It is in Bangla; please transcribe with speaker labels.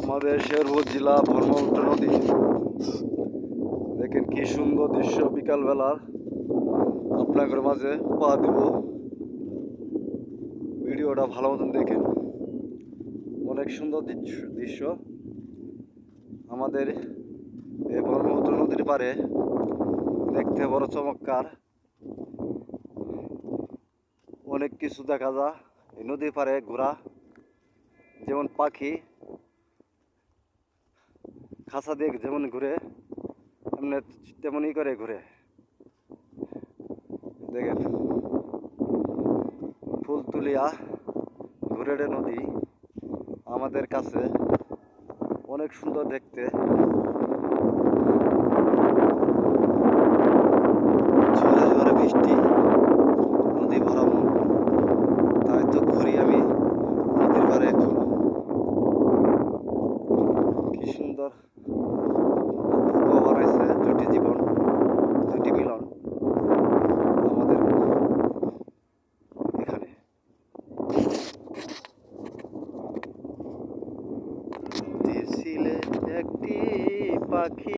Speaker 1: আমাদের শেরপুর জেলা ব্রহ্মপুত্র নদী, দেখেন কি সুন্দর দৃশ্য বিকালবেলার। আপনাদের মাঝে পা দেব, ভিডিওটা ভালো মতন দেখেন। অনেক সুন্দর দৃশ্য আমাদের এই ব্রহ্মপুত্র নদীর পারে, দেখতে বড় চমৎকার। অনেক কিছু দেখা যায় এই নদীর পারে ঘোরা, যেমন পাখি খাঁচা দিয়ে যেমন ঘুরে এমনি তেমনই করে ঘুরে। দেখেন ফুলতুলিয়া ঘুরেড়ে নদী আমাদের কাছে অনেক সুন্দর দেখতে। ঝরে ঝরে বৃষ্টি, নদী ভরা মন, তাই তো ঘুরি আমি নদীর পাড়ে এখন। কি সুন্দর অপূর্ব বানাইছে দুটি জীবন, দুটি মিলন আমাদের এখানে। দিছিলে একটি পাখি।